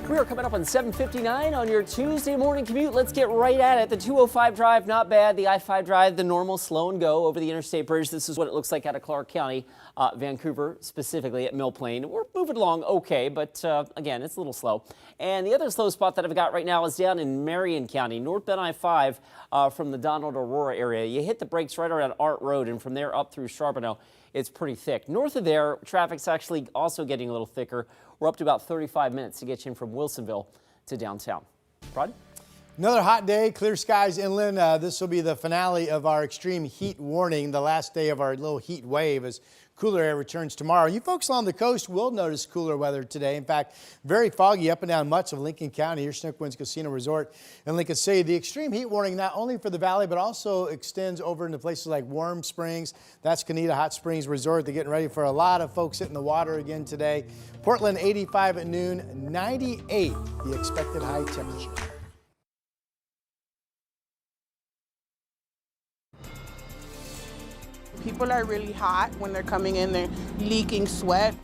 We are coming up on 7:59 on your Tuesday morning commute. Let's get right at it. The 205 drive, not bad. The I-5 drive, the normal slow and go over the interstate bridge. This is what it looks like out of Clark County, Vancouver, specifically at Mill Plain. We're moving along okay, but again, it's a little slow. And the other slow spot that I've got right now is down in Marion County, northbound I-5 from the Donald Aurora area. You hit the brakes right around Art Road, and from there up through Charbonneau, it's pretty thick. North of there, traffic's actually also getting a little thicker. We're up to about 35 minutes to get you in from Wilsonville to downtown. Rod? Another hot day, clear skies inland. This will be the finale of our extreme heat warning, the last day of our little heat wave as cooler air returns tomorrow. You folks along the coast will notice cooler weather today. In fact, very foggy up and down much of Lincoln County. Here's Snook Winds Casino Resort in Lincoln City. The extreme heat warning not only for the valley, but also extends over into places like Warm Springs. That's Canita Hot Springs Resort. They're getting ready for a lot of folks hitting the water again today. Portland 85 at noon, 98 the expected high temperature. People are really hot when they're coming in, they're leaking sweat.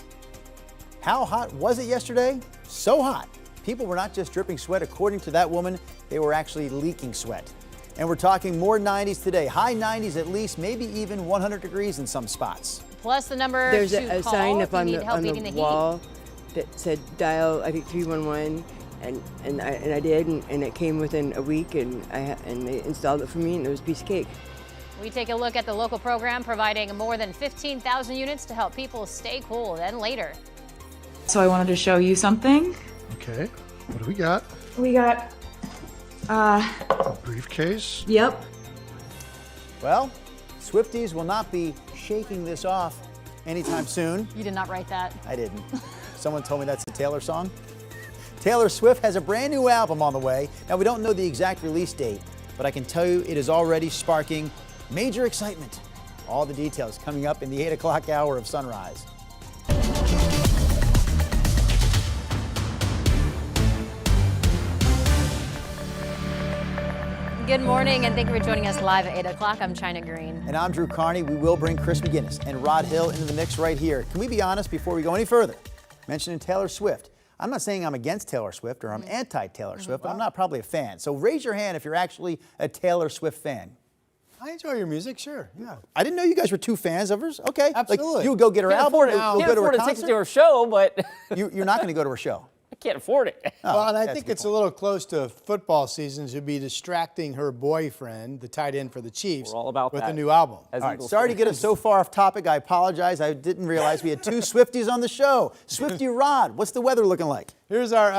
How hot was it yesterday? So hot. People were not just dripping sweat. According to that woman, they were actually leaking sweat. And we're talking more 90s today. High 90s at least, maybe even 100 degrees in some spots. Plus the number There's to a call sign if up you need help beating the wall heat. that said dial, I think 311, and I did, and it came within a week, and they installed it for me, and it was a piece of cake. We take a look at the local program providing more than 15,000 units to help people stay cool. Then later. So I wanted to show you something. Okay, what do we got? We got, A briefcase? Yep. Well, Swifties will not be shaking this off anytime soon. You did not write that. I didn't. Someone told me that's a Taylor song. Taylor Swift has a brand new album on the way. Now, we don't know the exact release date, but I can tell you it is already sparking major excitement. All the details coming up in the 8 o'clock hour of Sunrise. Good morning, and thank you for joining us live at 8 o'clock. I'm China Green. And I'm Drew Carney. We will bring Chris McGinnis and Rod Hill into the mix right here. Can we be honest before we go any further? Mentioning Taylor Swift. I'm not saying I'm against Taylor Swift or I'm anti-Taylor Swift, but I'm not probably a fan. So raise your hand if you're actually a Taylor Swift fan. I enjoy your music, sure. Yeah. I didn't know you guys were two fans of hers. Okay. Absolutely. Like, you would go get her Can't album. afford it. You'll Can't go to her afford a ticket concert. to her show, but You're not going to go to her show. I can't afford it. Oh, Well, and I that's think a good it's point. a little close to football season to be distracting her boyfriend, the tight end for the Chiefs, We're all about with that. a new album. As All right, Eagles sorry to get us so far off topic. I apologize. I didn't realize we had two Swifties on the show. Swifty Rod, what's the weather looking like? Here's our,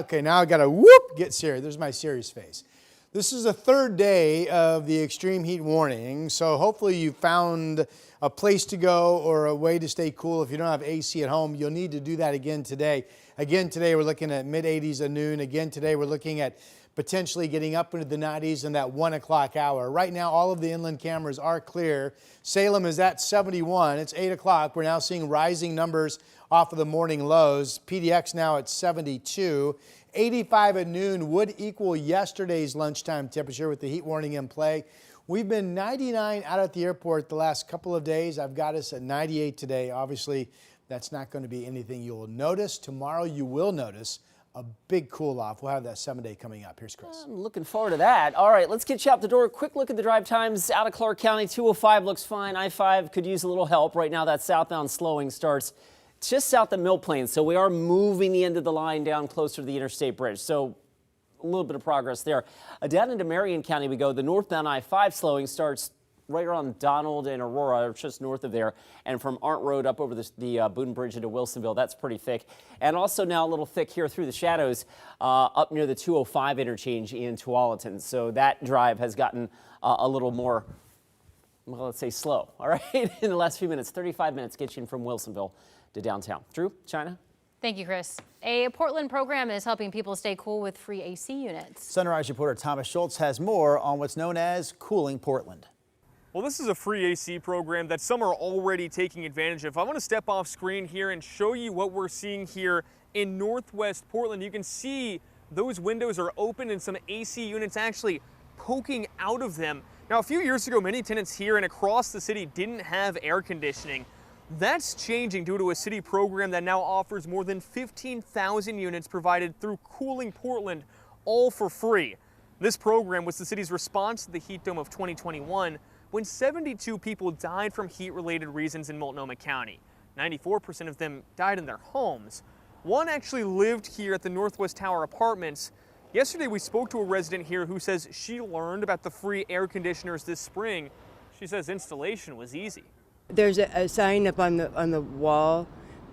okay, now I got to whoop, get serious. There's my serious face. This is the third day of the extreme heat warning, so hopefully you found a place to go or a way to stay cool. If you don't have AC at home, you'll need to do that again today. Again today, we're looking at mid-80s at noon. Again today, we're looking at potentially getting up into the 90s in that 1 o'clock hour. Right now, all of the inland cameras are clear. Salem is at 71. It's 8 o'clock. We're now seeing rising numbers off of the morning lows. PDX now at 72. 85 at noon would equal yesterday's lunchtime temperature with the heat warning in play. We've been 99 out at the airport the last couple of days. I've got us at 98 today. Obviously, that's not going to be anything you'll notice. Tomorrow you will notice a big cool off. We'll have that 7-day coming up. Here's Chris. I'm looking forward to that. All right, let's get you out the door. Quick look at the drive times out of Clark County. 205 looks fine. I-5 could use a little help. Right now, that southbound slowing starts just south of Mill Plain. So we are moving the end of the line down closer to the interstate bridge. So a little bit of progress there. Down into Marion County we go. The northbound I-5 slowing starts right around Donald and Aurora, or just north of there, and from Arndt Road up over the Boone Bridge into Wilsonville. That's pretty thick. And also now a little thick here through the shadows up near the 205 interchange in Tualatin. So that drive has gotten a little more, well, let's say slow, all right, in the last few minutes. 35 minutes gets you in from Wilsonville to downtown. Drew, China? Thank you, Chris. A Portland program is helping people stay cool with free AC units. Sunrise reporter Thomas Schultz has more on what's known as Cooling Portland. Well, this is a free AC program that some are already taking advantage of. I want to step off screen here and show you what we're seeing here in Northwest Portland. You can see those windows are open and some AC units actually poking out of them. Now, a few years ago, many tenants here and across the city didn't have air conditioning. That's changing due to a city program that now offers more than 15,000 units provided through Cooling Portland, all for free. This program was the city's response to the heat dome of 2021, when 72 people died from heat-related reasons in Multnomah County. 94% of them died in their homes. One actually lived here at the Northwest Tower Apartments. Yesterday, we spoke to a resident here who says she learned about the free air conditioners this spring. She says installation was easy. There's a sign up on the wall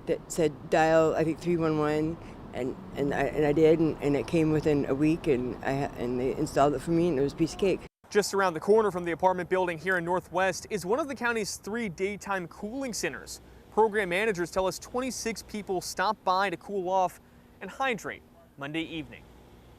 that said dial, I think 311, and I did, and it came within a week, and they installed it for me, and it was a piece of cake. Just around the corner from the apartment building here in Northwest is one of the county's 3 daytime cooling centers. Program managers tell us 26 people stop by to cool off and hydrate Monday evening.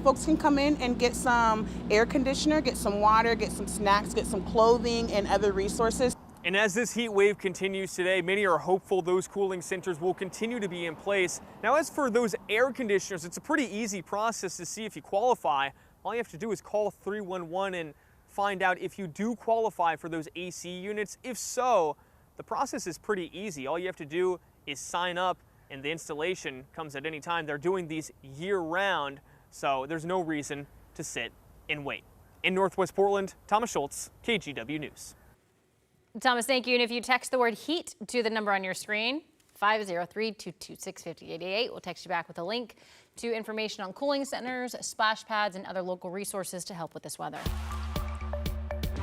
Folks can come in and get some air conditioner, get some water, get some snacks, get some clothing and other resources. And as this heat wave continues today, many are hopeful those cooling centers will continue to be in place. Now, as for those air conditioners, it's a pretty easy process to see if you qualify. All you have to do is call 311 and find out if you do qualify for those AC units. If so, the process is pretty easy. All you have to do is sign up, and the installation comes at any time. They're doing these year-round, so there's no reason to sit and wait. In Northwest Portland, Thomas Schultz, KGW News. Thomas, thank you. And if you text the word heat to the number on your screen, 503-226-5088, we'll text you back with a link to information on cooling centers, splash pads, and other local resources to help with this weather.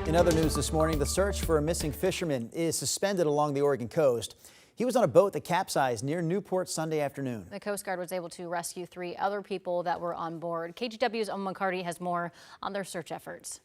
In other news this morning, the search for a missing fisherman is suspended along the Oregon coast. He was on a boat that capsized near Newport Sunday afternoon. The Coast Guard was able to rescue 3 other people that were on board. KGW's Oma McCarty has more on their search efforts.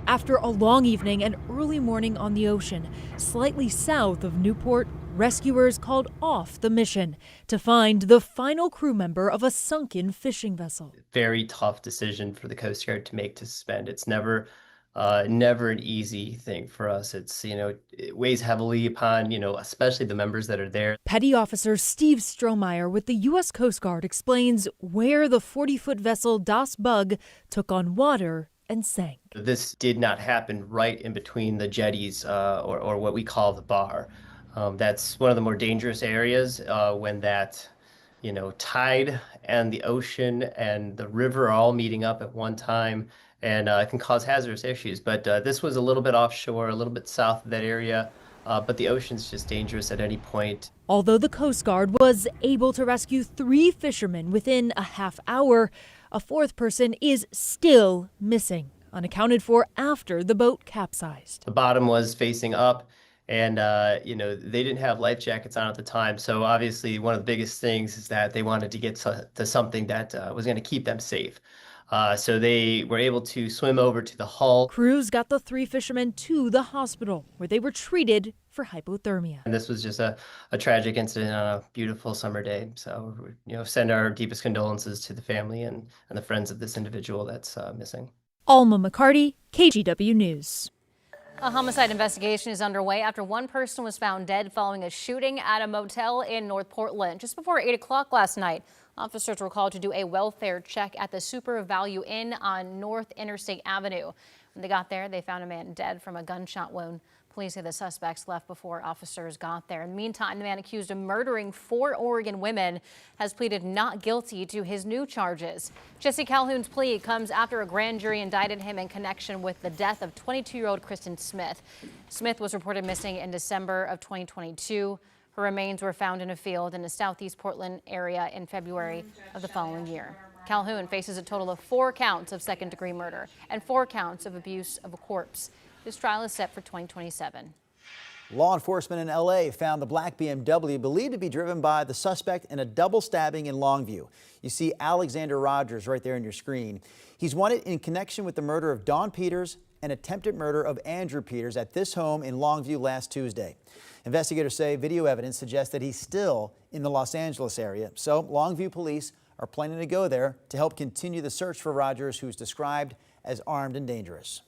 After a long evening and early morning on the ocean, slightly south of Newport, rescuers called off the mission to find the final crew member of a sunken fishing vessel. Very tough decision for the Coast Guard to make to suspend. It's never an easy thing for us. It's, it weighs heavily upon, especially the members that are there. Petty Officer Steve Strohmeyer with the U.S. Coast Guard explains where the 40-foot vessel Das Bug took on water and sank. This did not happen right in between the jetties or what we call the bar. That's one of the more dangerous areas when that, tide and the ocean and the river are all meeting up at one time, and it can cause hazardous issues. But this was a little bit offshore, a little bit south of that area, but the ocean's just dangerous at any point. Although the Coast Guard was able to rescue 3 fishermen within a half hour, a 4th person is still missing, unaccounted for after the boat capsized. The bottom was facing up, and they didn't have life jackets on at the time. So obviously one of the biggest things is that they wanted to get to something that was going to keep them safe. So they were able to swim over to the hull. Crews got the 3 fishermen to the hospital where they were treated for hypothermia. And this was just a tragic incident on a beautiful summer day. So, send our deepest condolences to the family and the friends of this individual that's missing. Alma McCarty, KGW News. A homicide investigation is underway after one person was found dead following a shooting at a motel in North Portland. Just before 8 o'clock last night, officers were called to do a welfare check at the Super Value Inn on North Interstate Avenue. When they got there, they found a man dead from a gunshot wound. Police say the suspects left before officers got there. In the meantime, the man accused of murdering 4 Oregon women has pleaded not guilty to his new charges. Jesse Calhoun's plea comes after a grand jury indicted him in connection with the death of 22-year-old Kristen Smith. Smith was reported missing in December of 2022. Her remains were found in a field in the southeast Portland area in February of the following year. Calhoun faces a total of 4 counts of second-degree murder and 4 counts of abuse of a corpse. This trial is set for 2027. Law enforcement in L.A. found the black BMW believed to be driven by the suspect in a double stabbing in Longview. You see Alexander Rogers right there on your screen. He's wanted in connection with the murder of Dawn Peters and attempted murder of Andrew Peters at this home in Longview last Tuesday. Investigators say video evidence suggests that he's still in the Los Angeles area. So Longview police are planning to go there to help continue the search for Rogers, who's described as armed and dangerous.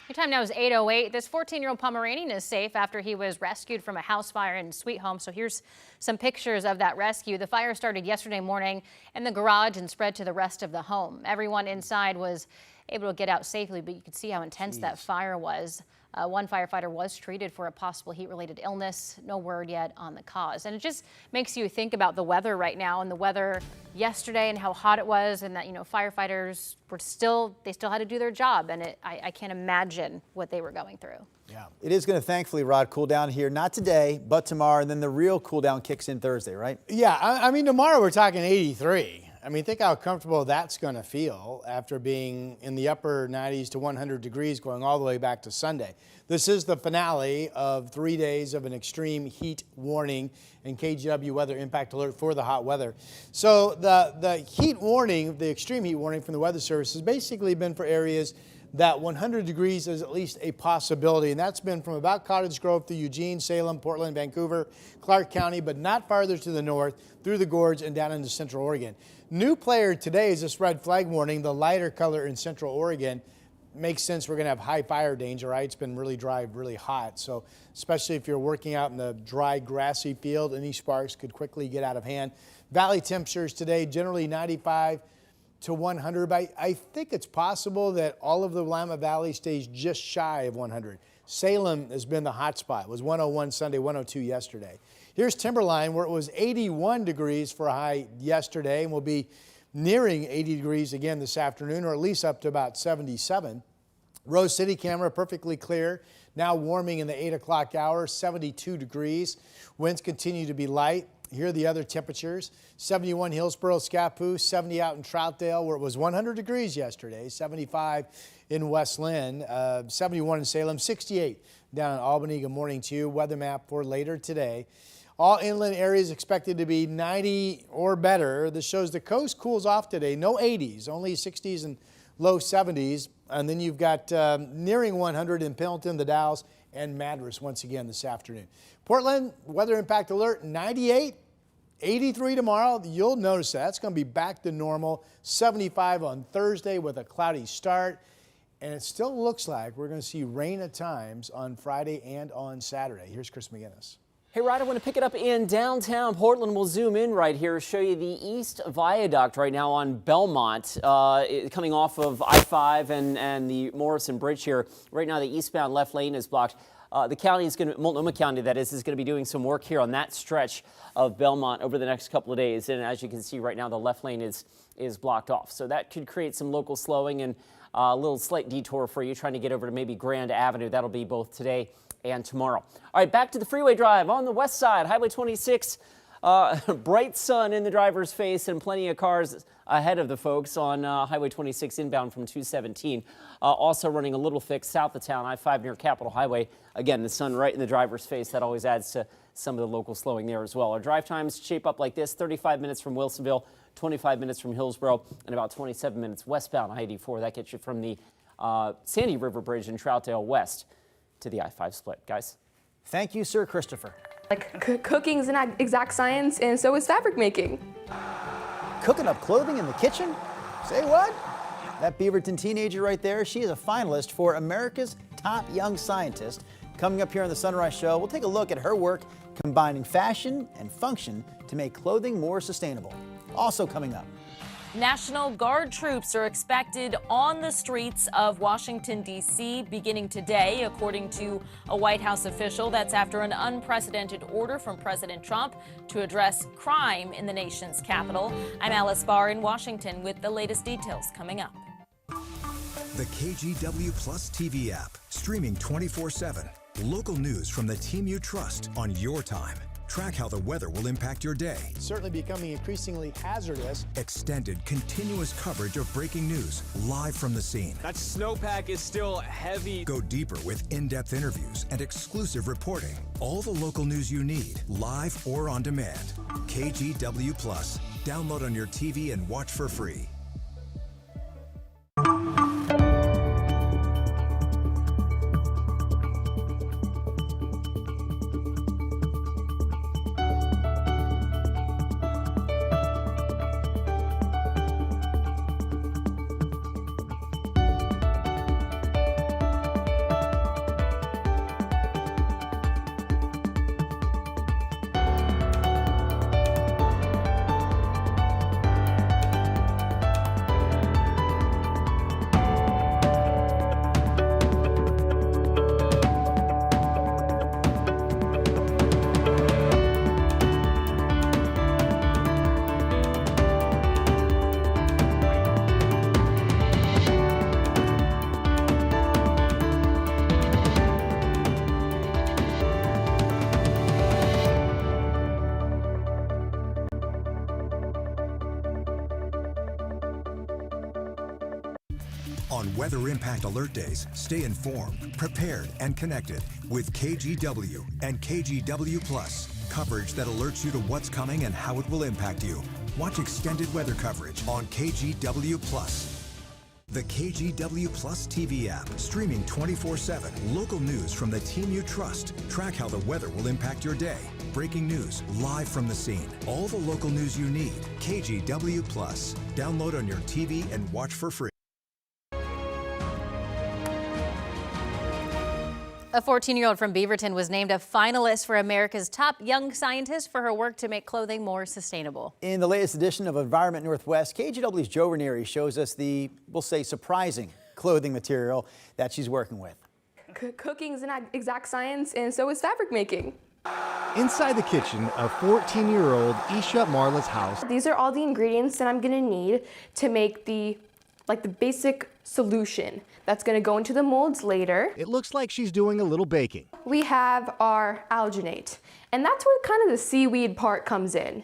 Your time now is 8:08. This 14-year-old Pomeranian is safe after he was rescued from a house fire in Sweet Home. So here's some pictures of that rescue. The fire started yesterday morning in the garage and spread to the rest of the home. Everyone inside was able to get out safely, but you could see how intense that fire was. One firefighter was treated for a possible heat-related illness. No word yet on the cause. And it just makes you think about the weather right now, and the weather yesterday and how hot it was, and that, you know, firefighters were still had to do their job, and I can't imagine what they were going through. Yeah. It is going to thankfully, Rod, cool down here, not today, but tomorrow, and then the real cool down kicks in Thursday, right? Yeah, I mean, tomorrow we're talking 83. I mean, think how comfortable that's going to feel after being in the upper 90s to 100 degrees going all the way back to Sunday. This is the finale of 3 days of an extreme heat warning and KGW weather impact alert for the hot weather. So the heat warning, the extreme heat warning from the Weather Service has basically been for areas that 100 degrees is at least a possibility, and that's been from about Cottage Grove to Eugene, Salem, Portland, Vancouver, Clark County, but not farther to the north, through the gorge and down into Central Oregon. New player today is this red flag warning, the lighter color in Central Oregon. Makes sense, we're going to have high fire danger, right? It's been really dry, really hot, so especially if you're working out in the dry, grassy field, any sparks could quickly get out of hand. Valley temperatures today, generally 95 to 100. I think it's possible that all of the Willamette Valley stays just shy of 100. Salem has been the hot spot. It was 101 Sunday, 102 yesterday. Here's Timberline, where it was 81 degrees for a high yesterday, and will be nearing 80 degrees again this afternoon, or at least up to about 77. Rose City camera perfectly clear, now warming in the 8 o'clock hour, 72 degrees. Winds continue to be light. Here are the other temperatures. 71 Hillsboro, Scappoose, 70 out in Troutdale, where it was 100 degrees yesterday, 75 in West Lynn, 71 in Salem, 68 down in Albany. Good morning to you. Weather map for later today. All inland areas expected to be 90 or better. This shows the coast cools off today. No 80s, only 60s and low 70s. And then you've got nearing 100 in Pendleton, the Dalles, and Madras once again this afternoon. Portland, weather impact alert, 98, 83 tomorrow. You'll notice that's going to be back to normal. 75 on Thursday with a cloudy start. And it still looks like we're going to see rain at times on Friday and on Saturday. Here's Chris McGinnis. Hey, Rod, I want to pick it up in downtown Portland. We'll zoom in right here, show you the East Viaduct right now on Belmont, coming off of I-5 and the Morrison Bridge here. Right now, the eastbound left lane is blocked. The county is going to, Multnomah County, that is going to be doing some work here on that stretch of Belmont over the next couple of days. And as you can see right now, the left lane is blocked off. So that could create some local slowing and a little slight detour for you trying to get over to maybe Grand Avenue. That'll be both today and tomorrow. All right, back to the freeway drive on the west side, Highway 26. Bright sun in the driver's face and plenty of cars ahead of the folks on Highway 26 inbound from 217. Also running a little thick south of town, I-5 near Capitol Highway. Again, the sun right in the driver's face. That always adds to some of the local slowing there as well. Our drive times shape up like this: 35 minutes from Wilsonville, 25 minutes from Hillsboro, and about 27 minutes westbound I-84. That gets you from the Sandy River Bridge in Troutdale west to the I-5 split. Guys? Thank you, Sir Christopher. Like cooking's an exact science, and so is fabric making. Cooking up clothing in the kitchen? Say what? That Beaverton teenager right there, she is a finalist for America's Top Young Scientist. Coming up here on the Sunrise Show, we'll take a look at her work combining fashion and function to make clothing more sustainable. Also coming up. National Guard troops are expected on the streets of Washington, D.C. beginning today, according to a White House official. That's after an unprecedented order from President Trump to address crime in the nation's capital. I'm Alice Barr in Washington with the latest details coming up. The KGW Plus TV app, streaming 24/7. Local news from the team you trust on your time. Track how the weather will impact your day. Certainly becoming increasingly hazardous. Extended, continuous coverage of breaking news, live from the scene. That snowpack is still heavy. Go deeper with in-depth interviews and exclusive reporting. All the local news you need, live or on demand. KGW Plus. Download on your TV and watch for free. On weather impact alert days, stay informed, prepared, and connected with KGW and KGW Plus. Coverage that alerts you to what's coming and how it will impact you. Watch extended weather coverage on KGW Plus. The KGW Plus TV app, streaming 24/7. Local news from the team you trust. Track how the weather will impact your day. Breaking news, live from the scene. All the local news you need. KGW Plus. Download on your TV and watch for free. A 14-year-old from Beaverton was named a finalist for America's Top Young Scientist for her work to make clothing more sustainable. In the latest edition of Environment Northwest, KGW's Joe Ranieri shows us the, we'll say, surprising clothing material that she's working with. Cooking is an exact science, and so is fabric making. Inside the kitchen of 14-year-old Isha Marla's house. These are all the ingredients that I'm gonna need to make the basic solution that's gonna go into the molds later. It looks like she's doing a little baking. We have our alginate, and that's where kind of the seaweed part comes in.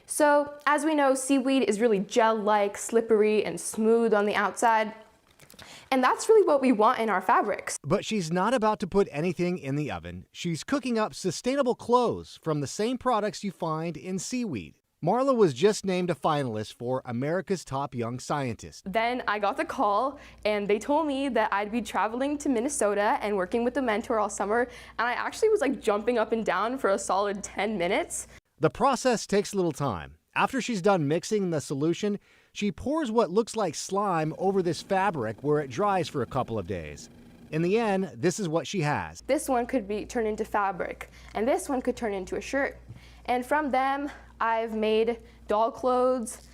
So, as we know, seaweed is really gel-like, slippery, and smooth on the outside. And that's really what we want in our fabrics. But she's not about to put anything in the oven. She's cooking up sustainable clothes from the same products you find in seaweed. Marla was just named a finalist for America's Top Young Scientist. Then I got the call, and they told me that I'd be traveling to Minnesota and working with a mentor all summer, and I actually was like jumping up and down for a solid 10 minutes. The process takes a little time. After she's done mixing the solution, she pours what looks like slime over this fabric where it dries for a couple of days. In the end, this is what she has. This one could be turned into fabric, and this one could turn into a shirt. And from them, I've made doll clothes,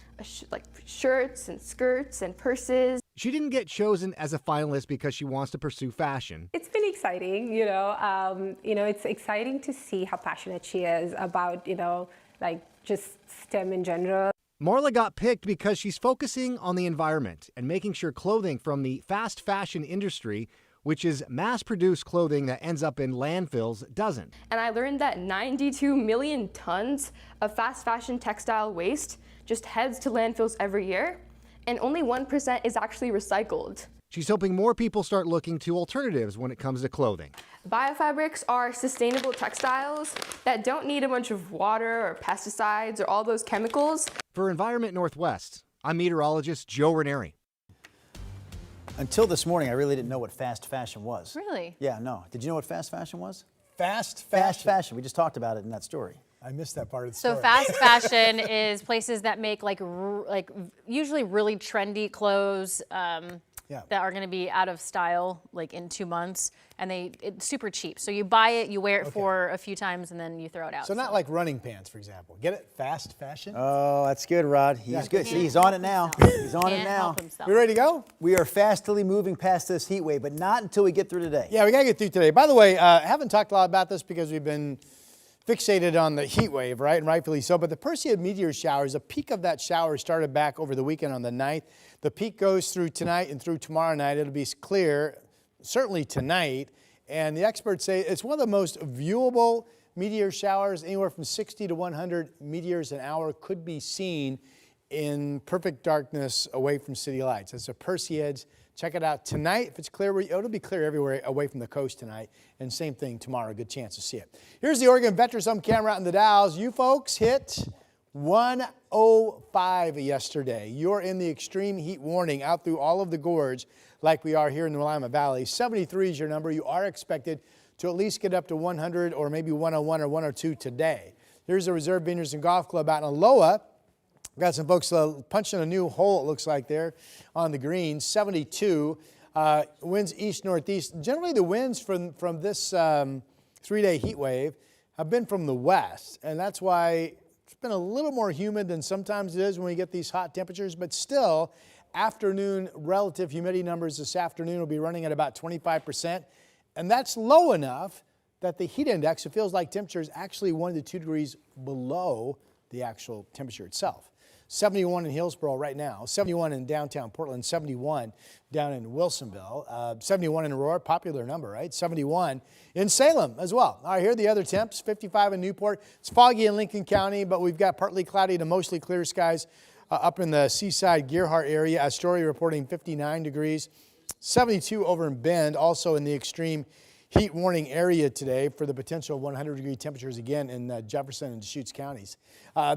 like shirts and skirts and purses. She didn't get chosen as a finalist because she wants to pursue fashion. It's been exciting, it's exciting to see how passionate she is about, just STEM in general. Marla got picked because she's focusing on the environment and making sure clothing from the fast fashion industry, which is mass-produced clothing that ends up in landfills, doesn't. And I learned that 92 million tons of fast fashion textile waste just heads to landfills every year, and only 1% is actually recycled. She's hoping more people start looking to alternatives when it comes to clothing. Biofabrics are sustainable textiles that don't need a bunch of water or pesticides or all those chemicals. For Environment Northwest, I'm meteorologist Joe Ranieri. Until this morning, I really didn't know what fast fashion was. Really? Yeah, no. Did you know what fast fashion was? Fast fashion. Fast fashion. We just talked about it in that story. I missed that part of the So story. fast fashion is places that make like usually really trendy clothes that are going to be out of style like in 2 months, and it's super cheap. So you buy it, you wear it for a few times, and then you throw it out. So not like running pants, for example. Get it? Fast fashion? Oh, that's good, Rod. He's good. See, he's on it now. He's on it now. We ready to go? We are fastly moving past this heat wave, but not until we get through today. Yeah, we got to get through today. By the way, I haven't talked a lot about this because we've been fixated on the heat wave, right? And rightfully so. But the Perseid meteor showers, a peak of that shower started back over the weekend on the 9th. The peak goes through tonight and through tomorrow night. It'll be clear, certainly tonight. And the experts say it's one of the most viewable meteor showers. Anywhere from 60 to 100 meteors an hour could be seen in perfect darkness away from city lights. That's the Perseids. Check it out tonight. If it's clear, it'll be clear everywhere away from the coast tonight. And same thing tomorrow. Good chance to see it. Here's the Oregon Veteran camera out in the Dalles. You folks hit 105 yesterday. You're in the extreme heat warning out through all of the gorge like we are here in the Willamette Valley. 73 is your number. You are expected to at least get up to 100 or maybe 101 or 102 today. Here's the Reserve Vineyards and Golf Club out in Aloha. Got some folks punching a new hole, it looks like, there on the green. 72. Winds east-northeast. Generally, the winds from this 3-day heat wave have been from the west, and that's why it's been a little more humid than sometimes it is when we get these hot temperatures, but still, afternoon relative humidity numbers this afternoon will be running at about 25%, and that's low enough that the heat index, it feels like temperature is actually 1 to 2 degrees below the actual temperature itself. 71 in Hillsboro right now, 71 in downtown Portland, 71 down in Wilsonville, 71 in Aurora, popular number, right? 71 in Salem as well. All right, here are the other temps, 55 in Newport. It's foggy in Lincoln County, but we've got partly cloudy to mostly clear skies up in the Seaside Gerhardt area. Astoria reporting 59 degrees. 72 over in Bend, also in the extreme heat warning area today for the potential 100-degree temperatures again in Jefferson and Deschutes counties.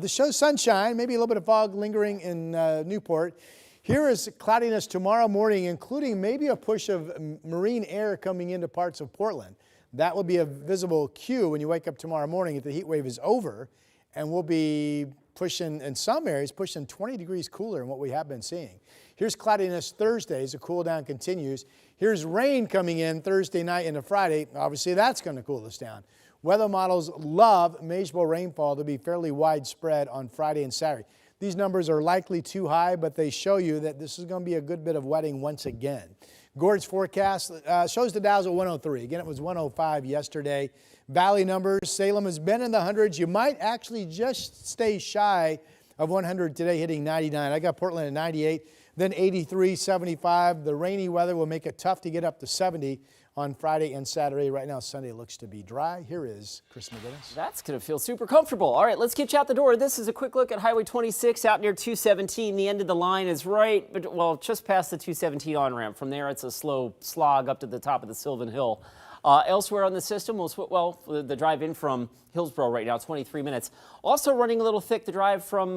This shows sunshine, maybe a little bit of fog lingering in Newport. Here is cloudiness tomorrow morning, including maybe a push of marine air coming into parts of Portland. That will be a visible cue when you wake up tomorrow morning if the heat wave is over, and we'll be pushing, in some areas, pushing 20 degrees cooler than what we have been seeing. Here's cloudiness Thursday as the cool down continues. Here's rain coming in Thursday night into Friday. Obviously, that's going to cool us down. Weather models love measurable rainfall to be fairly widespread on Friday and Saturday. These numbers are likely too high, but they show you that this is going to be a good bit of wetting once again. Gord's forecast shows the Dow's at 103. Again, it was 105 yesterday. Valley numbers, Salem has been in the hundreds. You might actually just stay shy of 100 today, hitting 99. I got Portland at 98, then 83, 75. The rainy weather will make it tough to get up to 70 on Friday and Saturday. Right now, Sunday looks to be dry. Here is Chris McGinnis. That's going to feel super comfortable. All right, let's get you out the door. This is a quick look at Highway 26 out near 217. The end of the line is right, well, just past the 217 on-ramp. From there, it's a slow slog up to the top of the Sylvan Hill. Elsewhere on the system, the drive in from Hillsborough right now, 23 minutes. Also running a little thick, the drive from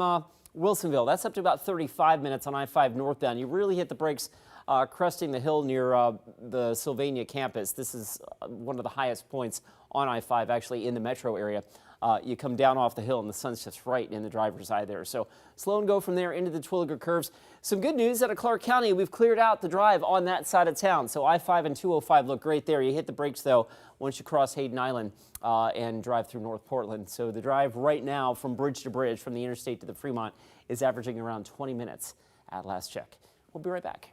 Wilsonville. That's up to about 35 minutes on I-5 northbound. You really hit the brakes cresting the hill near the Sylvania campus. This is one of the highest points on I-5 actually in the metro area. You come down off the hill and the sun's just right in the driver's eye there. So slow and go from there into the Twilliger curves. Some good news out of Clark County. We've cleared out the drive on that side of town. So I-5 and 205 look great there. You hit the brakes though once you cross Hayden Island and drive through North Portland. So the drive right now from bridge to bridge from the interstate to the Fremont is averaging around 20 minutes at last check. We'll be right back.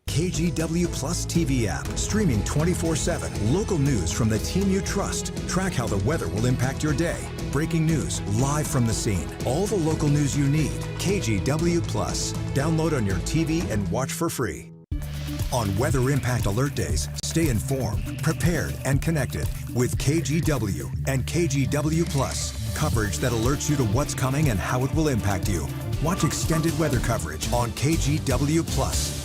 KGW Plus TV app, streaming 24/7. Local news from the team you trust. Track how the weather will impact your day. Breaking news, live from the scene. All the local news you need. KGW Plus. Download on your TV and watch for free. On Weather Impact Alert Days, stay informed, prepared, and connected with KGW and KGW Plus. Coverage that alerts you to what's coming and how it will impact you. Watch extended weather coverage on KGW Plus.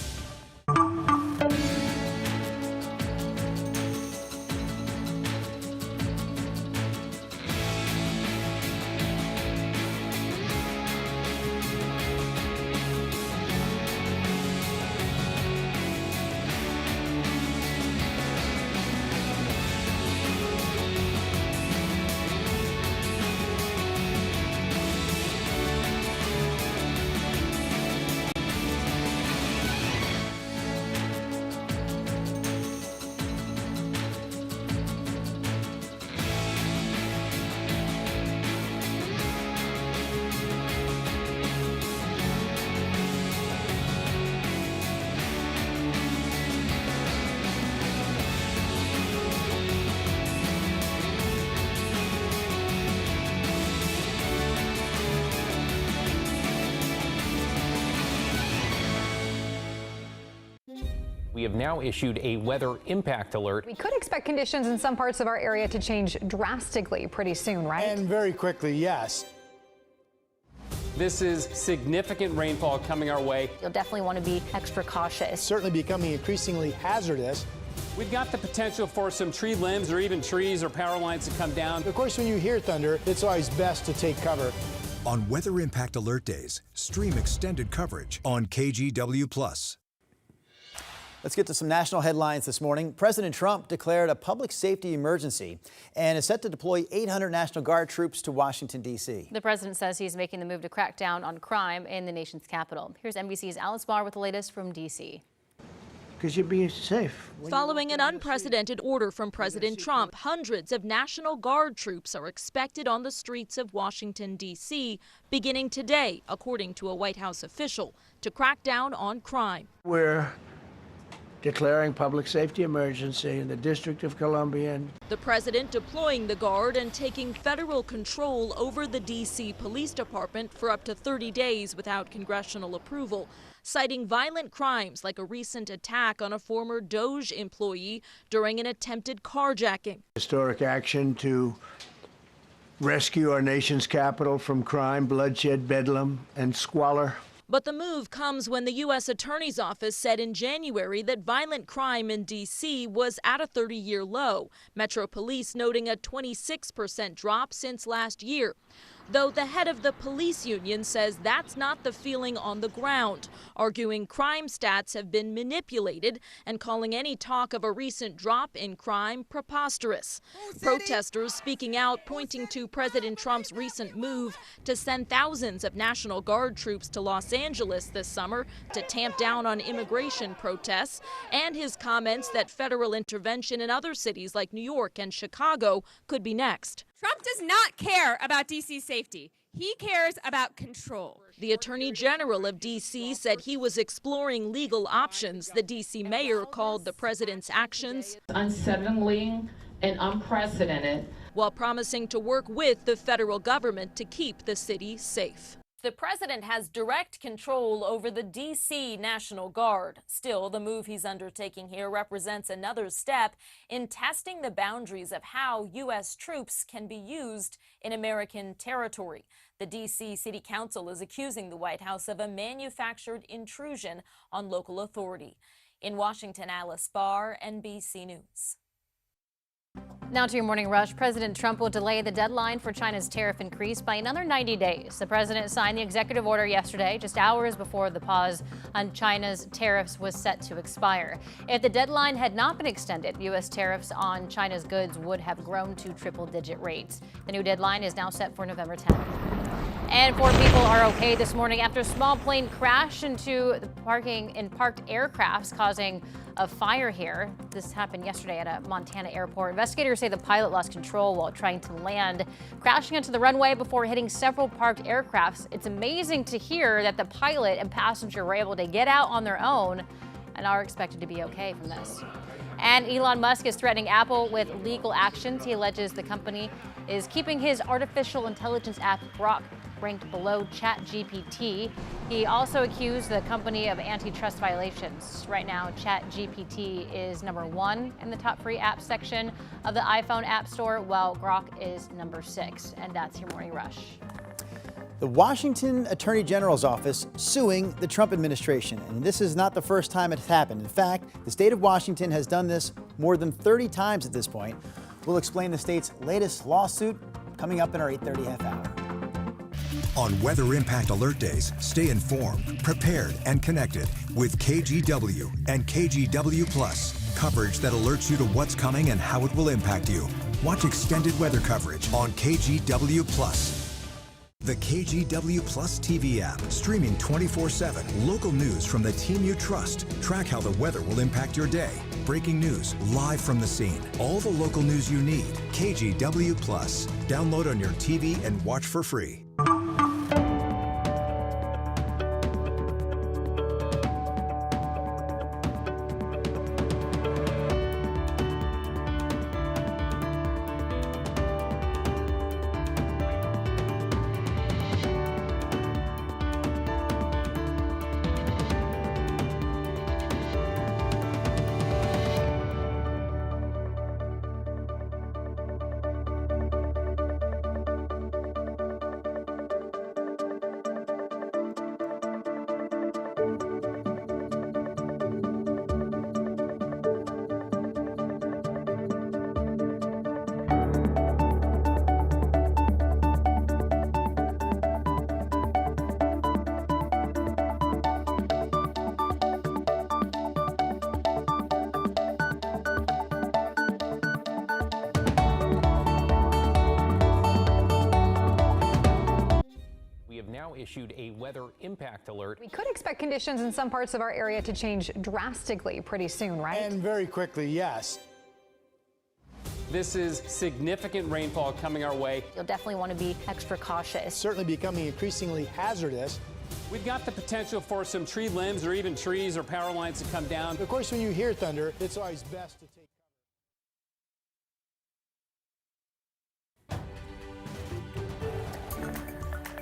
We have now issued a weather impact alert. We could expect conditions in some parts of our area to change drastically pretty soon, right? And very quickly, yes. This is significant rainfall coming our way. You'll definitely want to be extra cautious. Certainly becoming increasingly hazardous. We've got the potential for some tree limbs or even trees or power lines to come down. Of course, when you hear thunder, it's always best to take cover. On Weather Impact Alert Days, stream extended coverage on KGW Plus. Let's get to some national headlines this morning. President Trump declared a public safety emergency and is set to deploy 800 National Guard troops to Washington, D.C. The president says he's making the move to crack down on crime in the nation's capital. Here's NBC's Alice Barr with the latest from D.C. Because you're being safe. Following an unprecedented order from President Trump, hundreds of National Guard troops are expected on the streets of Washington, D.C., beginning today, according to a White House official, to crack down on crime. We're declaring public safety emergency in the District of Columbia. The president deploying the Guard and taking federal control over the D.C. Police Department for up to 30 days without congressional approval, citing violent crimes like a recent attack on a former DOJ employee during an attempted carjacking. Historic action to rescue our nation's capital from crime, bloodshed, bedlam, and squalor. But the move comes when the U.S. Attorney's Office said in January that violent crime in D.C. was at a 30-year low. Metro Police noting a 26% drop since last year. Though the head of the police union says that's not the feeling on the ground, arguing crime stats have been manipulated and calling any talk of a recent drop in crime preposterous. Protesters speaking out, pointing to President Trump's recent move to send thousands of National Guard troops to Los Angeles this summer to tamp down on immigration protests, and his comments that federal intervention in other cities like New York and Chicago could be next. Trump does not care about D.C. safety. He cares about control. The Attorney General of D.C. said he was exploring legal options. The D.C. mayor called the president's actions unsettling and unprecedented, while promising to work with the federal government to keep the city safe. The president has direct control over the D.C. National Guard. Still, the move he's undertaking here represents another step in testing the boundaries of how U.S. troops can be used in American territory. The D.C. City Council is accusing the White House of a manufactured intrusion on local authority. In Washington, Alice Barr, NBC News. Now to your morning rush. President Trump will delay the deadline for China's tariff increase by another 90 days. The president signed the executive order yesterday, just hours before the pause on China's tariffs was set to expire. If the deadline had not been extended, U.S. tariffs on China's goods would have grown to triple-digit rates. The new deadline is now set for November 10th. And 4 people are okay this morning after a small plane crashed into the parked aircrafts, causing a fire here. This happened yesterday at a Montana airport. Investigators say the pilot lost control while trying to land, crashing into the runway before hitting several parked aircrafts. It's amazing to hear that the pilot and passenger were able to get out on their own and are expected to be okay from this. And Elon Musk is threatening Apple with legal actions. He alleges the company is keeping his artificial intelligence app Grok ranked below ChatGPT. He also accused the company of antitrust violations. Right now, ChatGPT is number 1 in the top free app section of the iPhone App Store, while Grok is number 6. And that's your morning rush. The Washington Attorney General's office suing the Trump administration. And this is not the first time it's happened. In fact, the state of Washington has done this more than 30 times at this point. We'll explain the state's latest lawsuit coming up in our 8:30 half hour. On Weather Impact Alert Days, stay informed, prepared, and connected with KGW and KGW Plus. Coverage that alerts you to what's coming and how it will impact you. Watch extended weather coverage on KGW Plus. The KGW Plus TV app, streaming 24/7. Local news from the team you trust. Track how the weather will impact your day. Breaking news, live from the scene. All the local news you need. KGW Plus. Download on your TV and watch for free. Issued a weather impact alert. We could expect conditions in some parts of our area to change drastically pretty soon, right? And very quickly, yes. This is significant rainfall coming our way. You'll definitely want to be extra cautious. It's certainly becoming increasingly hazardous. We've got the potential for some tree limbs or even trees or power lines to come down. Of course, when you hear thunder, it's always best to take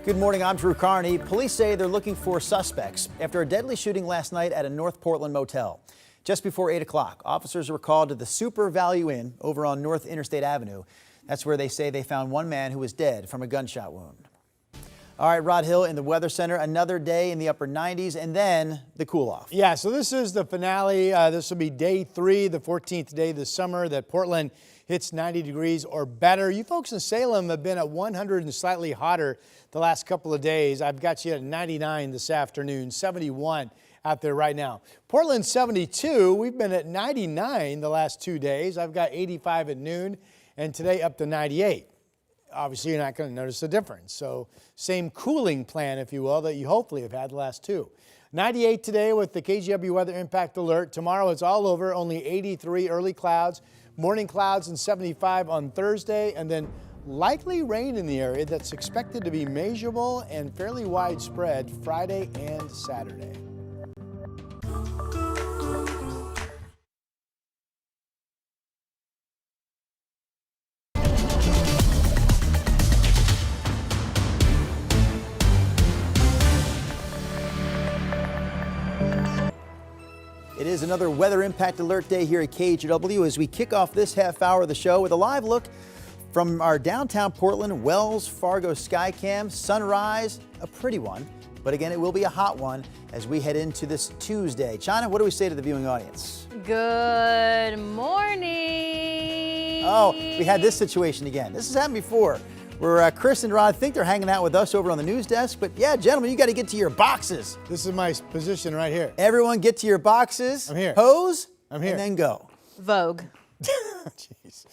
Good morning, I'm Drew Carney. Police say they're looking for suspects after a deadly shooting last night at a North Portland motel. Just before 8 o'clock, officers were called to the Super Value Inn over on North Interstate Avenue. That's where they say they found one man who was dead from a gunshot wound. All right, Rod Hill in the Weather Center, another day in the upper 90s and then the cool off. Yeah, so this is the finale. This will be day 3, the 14th day of the summer that Portland hits 90 degrees or better. You folks in Salem have been at 100 and slightly hotter the last couple of days. I've got you at 99 this afternoon, 71 out there right now. Portland 72, we've been at 99 the last 2 days. I've got 85 at noon and today up to 98. Obviously, you're not going to notice a difference. So same cooling plan, if you will, that you hopefully have had the last 2. 98 today with the KGW weather impact alert. Tomorrow it's all over, only 83 early clouds, morning clouds and 75 on Thursday, and then likely rain in the area that's expected to be measurable and fairly widespread Friday and Saturday. It is another weather impact alert day here at KGW as we kick off this half hour of the show with a live look from our downtown Portland Wells Fargo Skycam. Sunrise, a pretty one, but again, it will be a hot one as we head into this Tuesday. China, what do we say to the viewing audience? Good morning. Oh, we had this situation again. This has happened before, where Chris and Rod think they're hanging out with us over on the news desk. But yeah, gentlemen, you got to get to your boxes. This is my position right here. Everyone get to your boxes. I'm here. Pose. I'm here. And then go. Vogue. Jeez.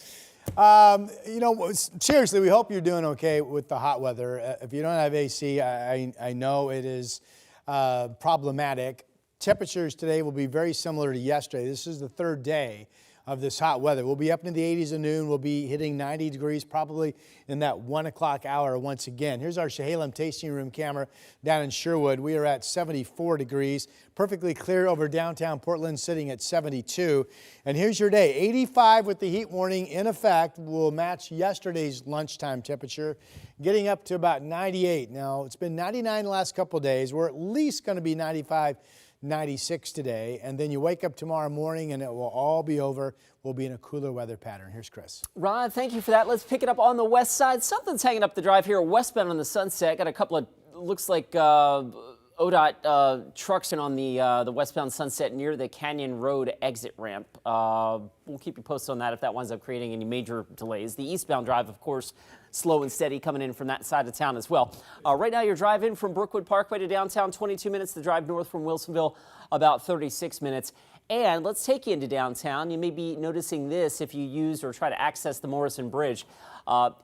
You know, seriously, we hope you're doing okay with the hot weather. If you don't have AC, I know it is problematic. Temperatures today will be very similar to yesterday. This is the 3rd day of this hot weather. We'll be up into the 80s at noon. We'll be hitting 90 degrees probably in that 1 o'clock hour once again. Here's our Chehalem tasting room camera down in Sherwood. We are at 74 degrees. Perfectly clear over downtown Portland, sitting at 72. And here's your day. 85 with the heat warning in effect will match yesterday's lunchtime temperature, getting up to about 98. Now, it's been 99 the last couple of days. We're at least going to be 95, 96 today, and then you wake up tomorrow morning and it will all be over. We'll be in a cooler weather pattern. Here's Chris. Rod, thank you for that. Let's pick it up on the west side. Something's hanging up the drive here westbound on the Sunset. Got a couple of, looks like ODOT trucks in on the westbound Sunset near the Canyon Road exit ramp. We'll keep you posted on that if that winds up creating any major delays. The eastbound drive, of course, slow and steady coming in from that side of town as well. Right now, your drive in from Brookwood Parkway to downtown, 22 minutes. The drive north from Wilsonville, about 36 minutes. And let's take you into downtown. You may be noticing this if you use or try to access the Morrison Bridge.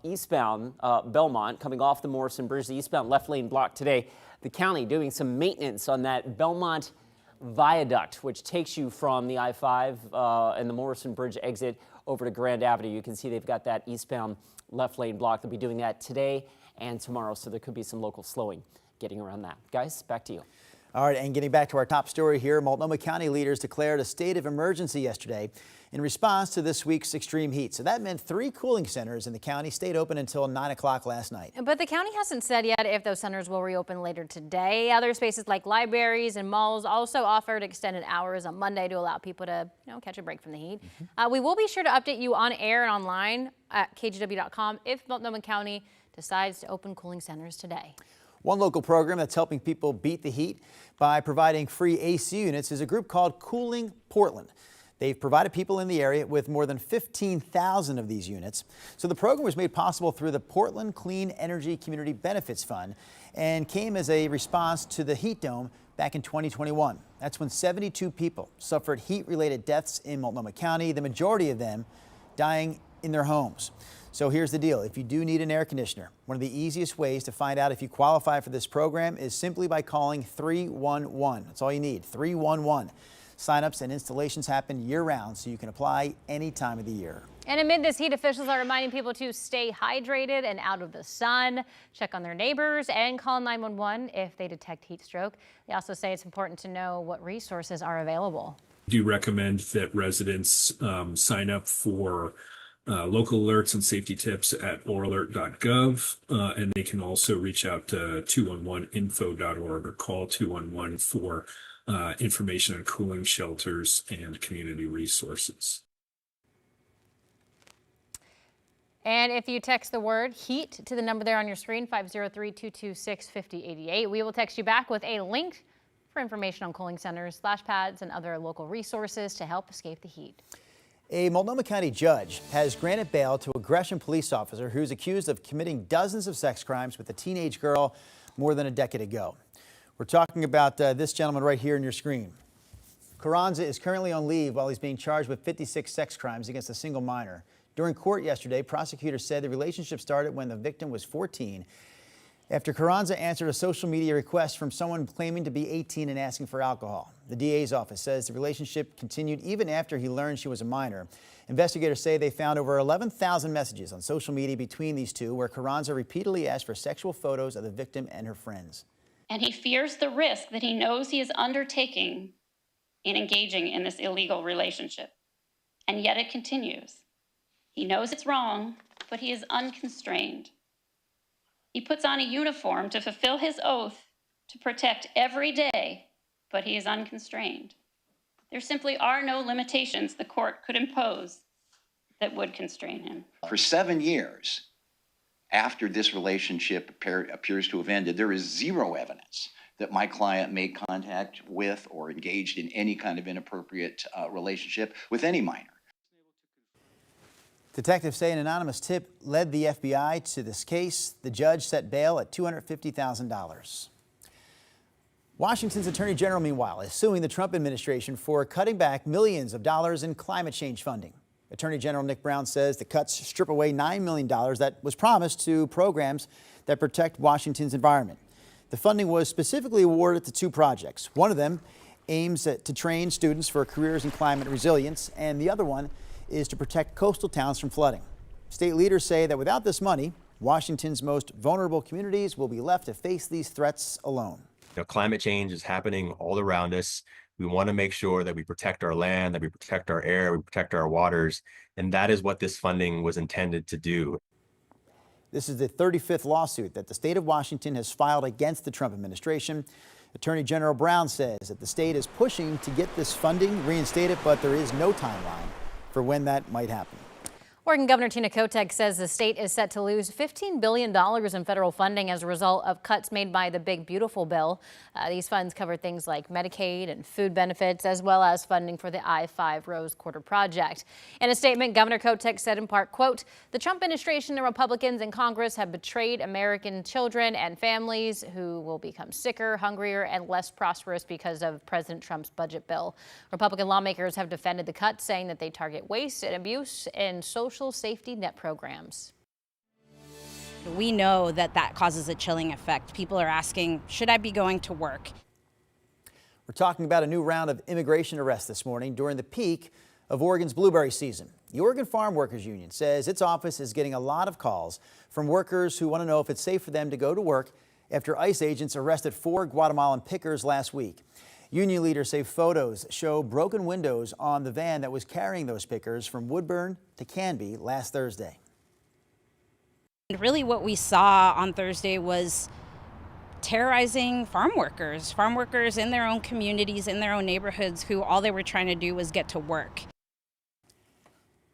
Eastbound Belmont, coming off the Morrison Bridge, the eastbound left lane blocked today. The county doing some maintenance on that Belmont viaduct, which takes you from the I-5 and the Morrison Bridge exit over to Grand Avenue. You can see they've got that eastbound left lane block. They'll be doing that today and tomorrow, so there could be some local slowing getting around that. Guys, back to you. All right, and getting back to our top story here, Multnomah County leaders declared a state of emergency yesterday in response to this week's extreme heat. So that meant 3 cooling centers in the county stayed open until 9 o'clock last night. But the county hasn't said yet if those centers will reopen later today. Other spaces like libraries and malls also offered extended hours on Monday to allow people to, catch a break from the heat. We will be sure to update you on air and online at kgw.com if Multnomah County decides to open cooling centers today. One local program that's helping people beat the heat by providing free AC units is a group called Cooling Portland. They've provided people in the area with more than 15,000 of these units. So the program was made possible through the Portland Clean Energy Community Benefits Fund and came as a response to the heat dome back in 2021. That's when 72 people suffered heat-related deaths in Multnomah County, the majority of them dying in their homes. So here's the deal. If you do need an air conditioner, one of the easiest ways to find out if you qualify for this program is simply by calling 311. That's all you need, 311. Sign-ups and installations happen year-round, so you can apply any time of the year. And amid this heat, officials are reminding people to stay hydrated and out of the sun, check on their neighbors, and call 911 if they detect heat stroke. They also say it's important to know what resources are available. I do recommend that residents sign up for local alerts and safety tips at oralert.gov, and they can also reach out to 211info.org or call 211 for information on cooling shelters and community resources. And if you text the word HEAT to the number there on your screen, 503-226-5088, we will text you back with a link for information on cooling centers, splash pads, and other local resources to help escape the heat. A Multnomah County judge has granted bail to a Gresham police officer who's accused of committing dozens of sex crimes with a teenage girl more than a decade ago. We're talking about this gentleman right here on your screen. Carranza is currently on leave while he's being charged with 56 sex crimes against a single minor. During court yesterday, prosecutors said the relationship started when the victim was 14, after Carranza answered a social media request from someone claiming to be 18 and asking for alcohol. The DA's office says the relationship continued even after he learned she was a minor. Investigators say they found over 11,000 messages on social media between these two, where Carranza repeatedly asked for sexual photos of the victim and her friends. And he fears the risk that he knows he is undertaking in engaging in this illegal relationship. And yet it continues. He knows it's wrong, but he is unconstrained. He puts on a uniform to fulfill his oath to protect every day, but he is unconstrained. There simply are no limitations the court could impose that would constrain him. For 7 years, after this relationship appears to have ended, there is zero evidence that my client made contact with or engaged in any kind of inappropriate relationship with any minor. Detectives say an anonymous tip led the FBI to this case. The judge set bail at $250,000. Washington's Attorney General, meanwhile, is suing the Trump administration for cutting back millions of dollars in climate change funding. Attorney General Nick Brown says the cuts strip away $9 million that was promised to programs that protect Washington's environment. The funding was specifically awarded to 2 projects. One of them aims to train students for careers in climate resilience, and the other one is to protect coastal towns from flooding. State leaders say that without this money, Washington's most vulnerable communities will be left to face these threats alone. Climate change is happening all around us. We want to make sure that we protect our land, that we protect our air, we protect our waters, and that is what this funding was intended to do. This is the 35th lawsuit that the state of Washington has filed against the Trump administration. Attorney General Brown says that the state is pushing to get this funding reinstated, but there is no timeline for when that might happen. Oregon Governor Tina Kotek says the state is set to lose $15 billion in federal funding as a result of cuts made by the Big Beautiful Bill. These funds cover things like Medicaid and food benefits, as well as funding for the I-5 Rose Quarter project. In a statement, Governor Kotek said in part, quote, "The Trump administration and Republicans in Congress have betrayed American children and families who will become sicker, hungrier, and less prosperous because of President Trump's budget bill." Republican lawmakers have defended the cuts, saying that they target waste and abuse in social safety net programs. We know that that causes a chilling effect. People are asking, should I be going to work? We're talking about a new round of immigration arrests this morning during the peak of Oregon's blueberry season. The Oregon Farm Workers Union says its office is getting a lot of calls from workers who want to know if it's safe for them to go to work after ICE agents arrested 4 Guatemalan pickers last week. Union leaders say photos show broken windows on the van that was carrying those pickers from Woodburn to Canby last Thursday. And really what we saw on Thursday was terrorizing farm workers in their own communities, in their own neighborhoods, who all they were trying to do was get to work.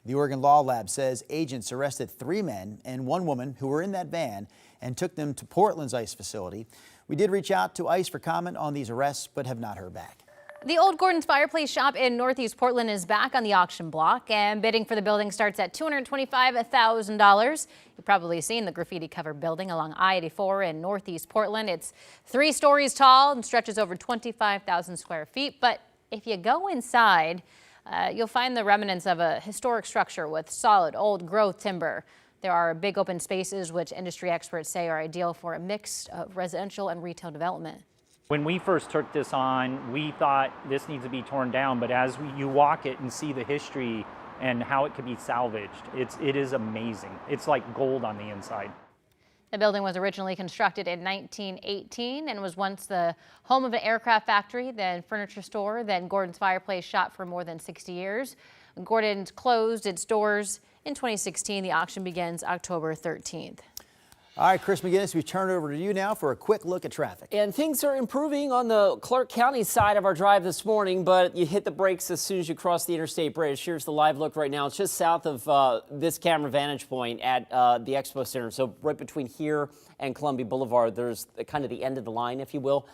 The Oregon Law Lab says agents arrested 3 men and 1 woman who were in that van and took them to Portland's ICE facility. We did reach out to ICE for comment on these arrests, but have not heard back. The old Gordon's Fireplace shop in Northeast Portland is back on the auction block, and bidding for the building starts at $225,000. You've probably seen the graffiti-covered building along I-84 in Northeast Portland. It's 3 stories tall and stretches over 25,000 square feet. But if you go inside, you'll find the remnants of a historic structure with solid old growth timber. There are big open spaces, which industry experts say are ideal for a mix of residential and retail development. When we first took this on, we thought this needs to be torn down, but as you walk it and see the history and how it could be salvaged, it is amazing. It's like gold on the inside. The building was originally constructed in 1918 and was once the home of an aircraft factory, then furniture store, then Gordon's Fireplace shop for more than 60 years. Gordon's closed its doors in 2016. The auction begins October 13th. All right, Chris McGinnis, we turn it over to you now for a quick look at traffic. And things are improving on the Clark County side of our drive this morning, but you hit the brakes as soon as you cross the interstate bridge. Here's the live look right now. It's just south of this camera vantage point at the Expo Center. So right between here and Columbia Boulevard, there's kind of the end of the line, if you will.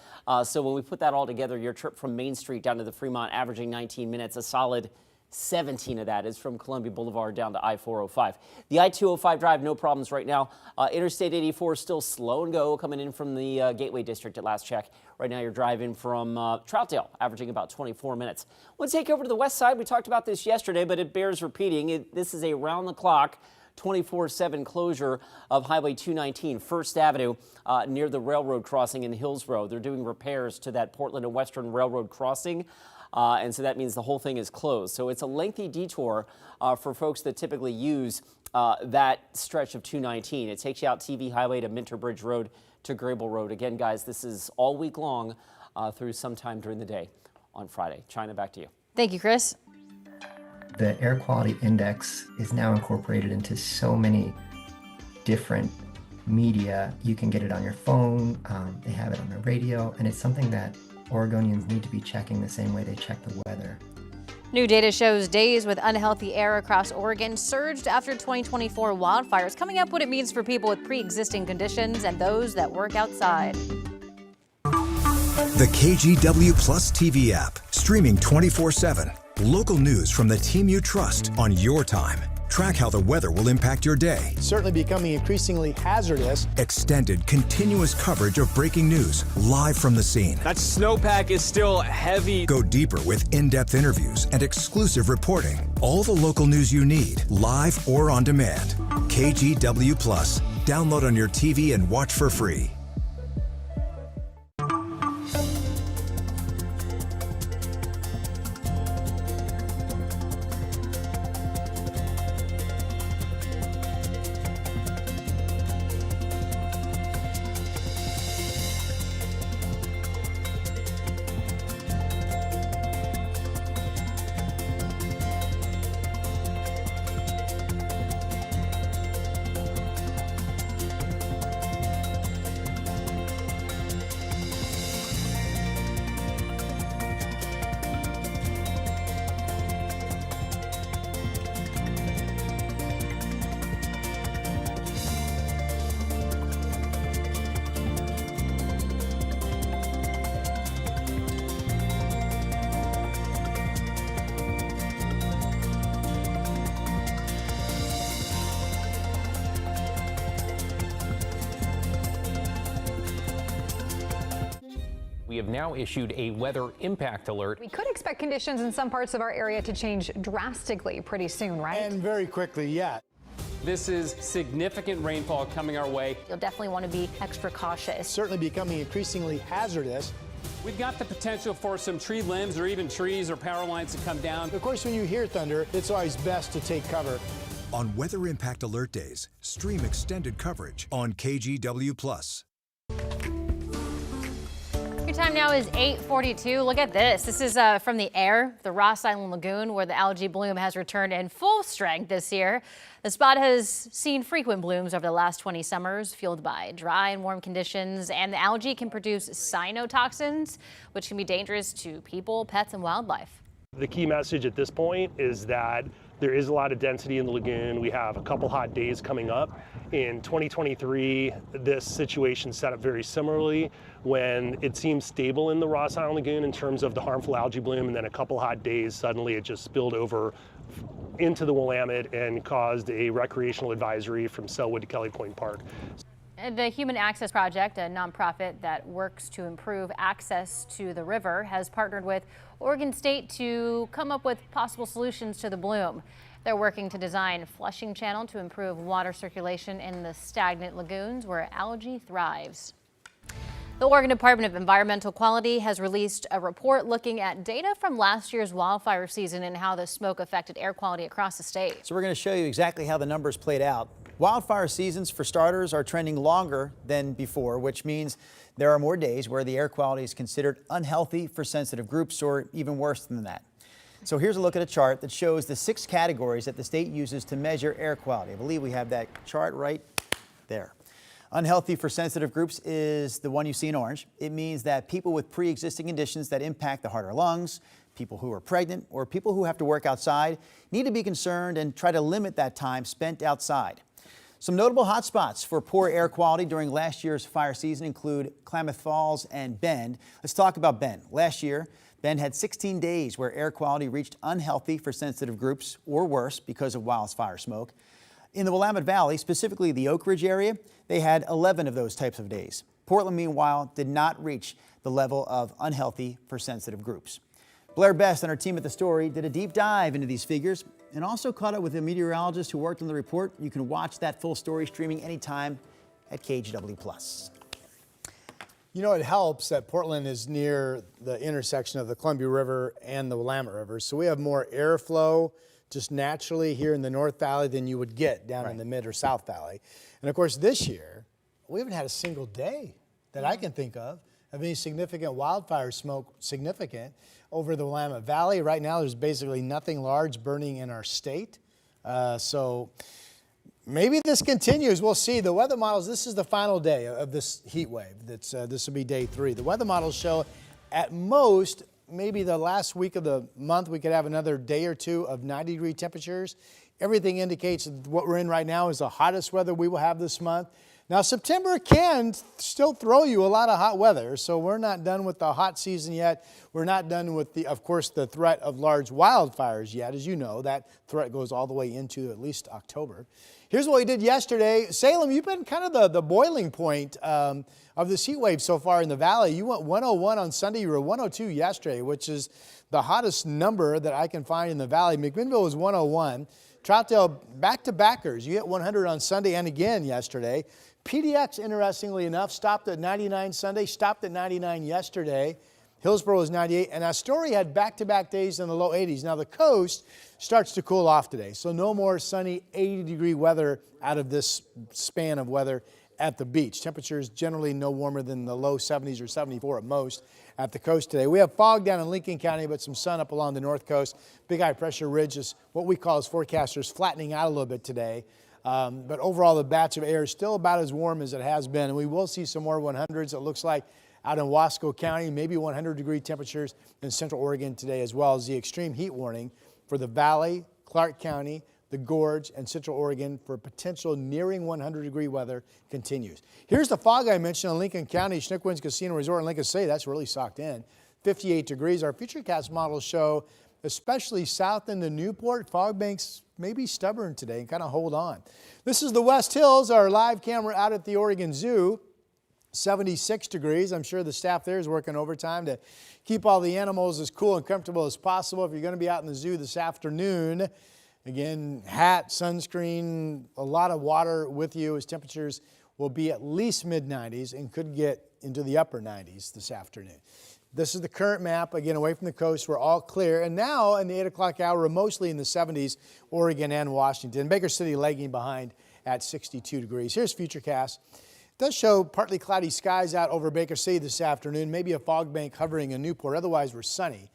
So when we put that all together, your trip from Main Street down to the Fremont averaging 19 minutes, a solid 17 of that is from Columbia Boulevard down to I-405. The I-205 drive, no problems right now. Interstate 84 is still slow and go coming in from the Gateway District at last check. Right now you're driving from Troutdale, averaging about 24 minutes. We'll take over to the west side. We talked about this yesterday, but it bears repeating. This is a round-the-clock 24/7 closure of Highway 219, First Avenue, near the railroad crossing in Hillsborough. They're doing repairs to that Portland and Western Railroad crossing. And so that means the whole thing is closed. So it's a lengthy detour for folks that typically use that stretch of 219. It takes you out TV Highway to Minter Bridge Road to Grable Road. Again, guys, this is all week long through sometime during the day on Friday. China, back to you. Thank you, Chris. The air quality index is now incorporated into so many different media. You can get it on your phone, they have it on the radio, and it's something that Oregonians need to be checking the same way they check the weather. New data shows days with unhealthy air across Oregon surged after 2024 wildfires, coming up what it means for people with pre-existing conditions and those that work outside. The KGW Plus TV app, streaming 24/7. Local news from the team you trust on your time. Track how the weather will impact your day. Certainly becoming increasingly hazardous. Extended, continuous coverage of breaking news live from the scene. That snowpack is still heavy. Go deeper with in-depth interviews and exclusive reporting. All the local news you need, live or on demand. KGW Plus. Download on your TV and watch for free. We have now issued a weather impact alert. We could expect conditions in some parts of our area to change drastically pretty soon, right? And very quickly, yeah. This is significant rainfall coming our way. You'll definitely want to be extra cautious. Certainly becoming increasingly hazardous. We've got the potential for some tree limbs or even trees or power lines to come down. Of course, when you hear thunder, it's always best to take cover. On Weather Impact Alert Days, stream extended coverage on KGW Plus. Your time now is 8:42. Look at this. This is from the air, the Ross Island Lagoon, where the algae bloom has returned in full strength this year. The spot has seen frequent blooms over the last 20 summers, fueled by dry and warm conditions, and the algae can produce cyanotoxins, which can be dangerous to people, pets, and wildlife. The key message at this point is that there is a lot of density in the lagoon. We have a couple hot days coming up. In 2023, this situation set up very similarly when it seemed stable in the Ross Island Lagoon in terms of the harmful algae bloom, and then a couple hot days, suddenly it just spilled over into the Willamette and caused a recreational advisory from Selwood to Kelly Point Park. The Human Access Project, a nonprofit that works to improve access to the river, has partnered with Oregon State to come up with possible solutions to the bloom. They're working to design a flushing channel to improve water circulation in the stagnant lagoons where algae thrives. The Oregon Department of Environmental Quality has released a report looking at data from last year's wildfire season and how the smoke affected air quality across the state. So we're going to show you exactly how the numbers played out. Wildfire seasons, for starters, are trending longer than before, which means there are more days where the air quality is considered unhealthy for sensitive groups, or even worse than that. So here's a look at a chart that shows the 6 categories that the state uses to measure air quality. I believe we have that chart right there. Unhealthy for sensitive groups is the one you see in orange. It means that people with pre-existing conditions that impact the heart or lungs, people who are pregnant, or people who have to work outside need to be concerned and try to limit that time spent outside. Some notable hotspots for poor air quality during last year's fire season include Klamath Falls and Bend. Let's talk about Bend. Last year, Bend had 16 days where air quality reached unhealthy for sensitive groups or worse because of wildfire smoke. In the Willamette Valley, specifically the Oak Ridge area, they had 11 of those types of days. Portland, meanwhile, did not reach the level of unhealthy for sensitive groups. Blair Best and her team at The Story did a deep dive into these figures and also caught up with a meteorologist who worked on the report. You can watch that full story streaming anytime at KGW+. You know, it helps that Portland is near the intersection of the Columbia River and the Willamette River, so we have more airflow just naturally here in the North Valley than you would get down in the Mid or South Valley. And of course, this year, we haven't had a single day that I can think of any significant wildfire smoke over the Willamette Valley. Right now, there's basically nothing large burning in our state. So maybe this continues. We'll see. The weather models, this is the final day of this heat wave. This will be day 3. The weather models show at most, maybe the last week of the month, we could have another day or two of 90-degree temperatures. Everything indicates what we're in right now is the hottest weather we will have this month. Now, September can still throw you a lot of hot weather, so we're not done with the hot season yet. We're not done with, of course, the threat of large wildfires yet. As you know, that threat goes all the way into at least October. Here's what we did yesterday. Salem, you've been kind of the boiling point of this heat wave so far in the valley. You went 101 on Sunday. You were 102 yesterday, which is the hottest number that I can find in the valley. McMinnville was 101. Troutdale back-to-backers. You hit 100 on Sunday and again yesterday. PDX, interestingly enough, stopped at 99 Sunday, stopped at 99 yesterday. Hillsborough was 98, and Astoria had back-to-back days in the low 80s. Now, the coast starts to cool off today, so no more sunny 80-degree weather out of this span of weather at the beach. Temperatures generally no warmer than the low 70s or 74 at most at the coast today. We have fog down in Lincoln County, but some sun up along the north coast. Big high pressure ridge is what we call as forecasters flattening out a little bit today. But overall, the batch of air is still about as warm as it has been, and we will see some more 100s, it looks like, out in Wasco County, maybe 100-degree temperatures in Central Oregon today, as well as the extreme heat warning for the Valley, Clark County, the Gorge, and Central Oregon for potential nearing 100-degree weather continues. Here's the fog I mentioned in Lincoln County, Schnickwinds Casino Resort in Lincoln City. That's really socked in. 58 degrees. Our Futurecast models show, especially south into Newport, fog banks may be stubborn today and kind of hold on. This is the West Hills, our live camera out at the Oregon Zoo. 76 degrees. I'm sure the staff there is working overtime to keep all the animals as cool and comfortable as possible. If you're going to be out in the zoo this afternoon, again, hat, sunscreen, a lot of water with you, as temperatures will be at least mid-90s and could get into the upper 90s this afternoon. This is the current map. Again, away from the coast, we're all clear. And now in the 8 o'clock hour, we're mostly in the 70s, Oregon and Washington. Baker City lagging behind at 62 degrees. Here's Futurecast. It does show partly cloudy skies out over Baker City this afternoon, maybe a fog bank hovering in Newport. Otherwise, we're sunny.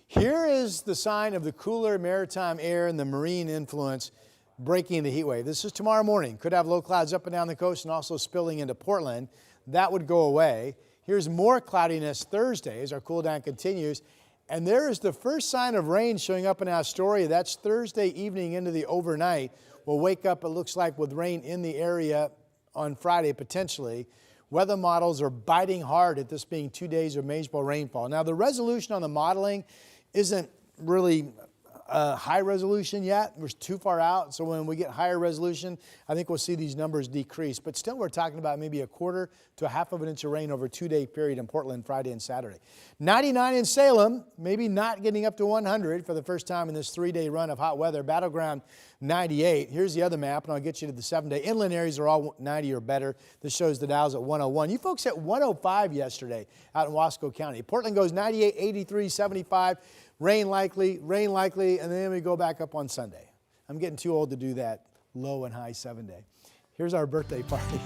Here is the sign of the cooler maritime air and the marine influence breaking the heat wave. This is tomorrow morning. Could have low clouds up and down the coast and also spilling into Portland. That would go away. Here's more cloudiness Thursday as our cool down continues. And there is the first sign of rain showing up in Astoria. That's Thursday evening into the overnight. We'll wake up, it looks like, with rain in the area on Friday potentially. Weather models are biting hard at this being 2 days of manageable rainfall. Now, the resolution on the modeling isn't really high resolution yet. We're too far out. So when we get higher resolution, I think we'll see these numbers decrease. But still, we're talking about maybe a quarter to a half of an inch of rain over a 2-day period in Portland Friday and Saturday. 99 in Salem, maybe not getting up to 100 for the first time in this 3-day run of hot weather. Battleground 98. Here's the other map, and I'll get you to the 7-day. Inland areas are all 90 or better. This shows the Dow's at 101. You folks hit 105 yesterday out in Wasco County. Portland goes 98, 83, 75. Rain likely, and then we go back up on Sunday. I'm getting too old to do that low and high 7-day. Here's our birthday party.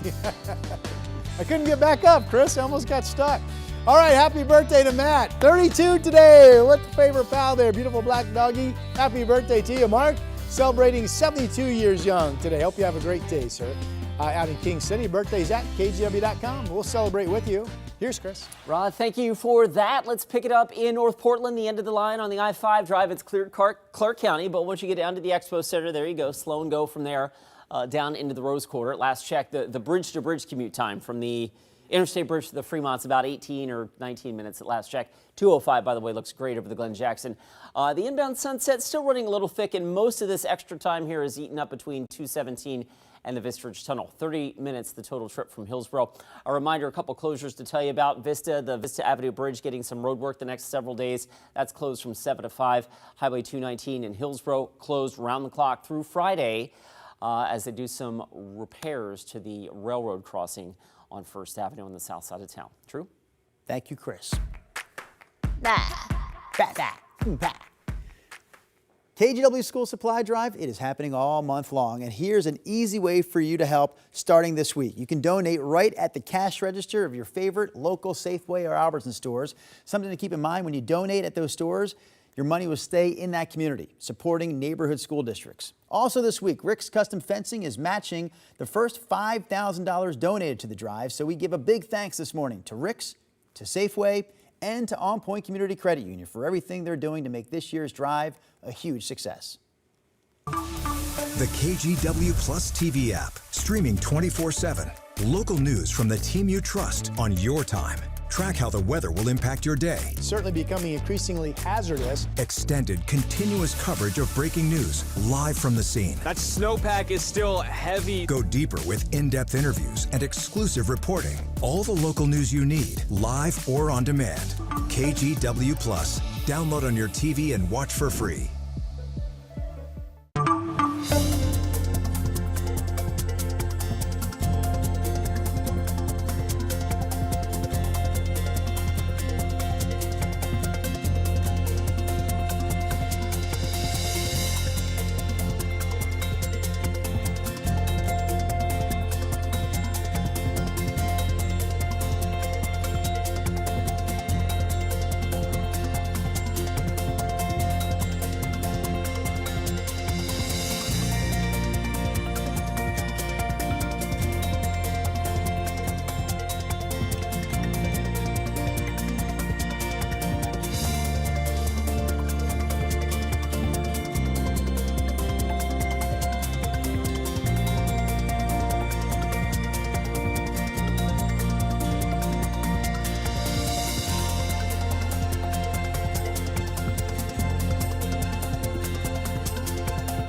I couldn't get back up, Chris. I almost got stuck. All right, happy birthday to Matt. 32 today. What's your favorite pal there? Beautiful black doggy. Happy birthday to you, Mark. Celebrating 72 years young today. Hope you have a great day, sir. out in King City. Birthdays at KGW.com. We'll celebrate with you. Here's Chris. Rod, thank you for that. Let's pick it up in North Portland, the end of the line on the I-5 drive. It's cleared Clark County, but once you get down to the Expo Center, there you go. Slow and go from there down into the Rose Quarter. At last check, the bridge-to-bridge commute time from the Interstate Bridge to the Fremont's about 18 or 19 minutes at last check. 205, by the way, looks great over the Glen Jackson. The inbound Sunset still running a little thick, and most of this extra time here is eaten up between 217 and the Vista Ridge Tunnel. 30 minutes the total trip from Hillsborough. A reminder, a couple closures to tell you about. The Vista Avenue Bridge getting some road work the next several days. That's closed from 7 to 5. Highway 219 in Hillsborough closed round the clock through Friday as they do some repairs to the railroad crossing on First Avenue on the south side of town. True? Thank you, Chris. KGW School Supply Drive, it is happening all month long, and here's an easy way for you to help starting this week. You can donate right at the cash register of your favorite local Safeway or Albertsons stores. Something to keep in mind when you donate at those stores, your money will stay in that community, supporting neighborhood school districts. Also this week, Rick's Custom Fencing is matching the first $5,000 donated to the drive, so we give a big thanks this morning to Rick's, to Safeway, and to On Point Community Credit Union for everything they're doing to make this year's drive a huge success. The KGW Plus TV app, streaming 24/7. Local news from the team you trust on your time. Track how the weather will impact your day. Certainly becoming increasingly hazardous. Extended, continuous coverage of breaking news live from the scene. That snowpack is still heavy. Go deeper with in-depth interviews and exclusive reporting. All the local news you need, live or on demand. KGW Plus. Download on your TV and watch for free.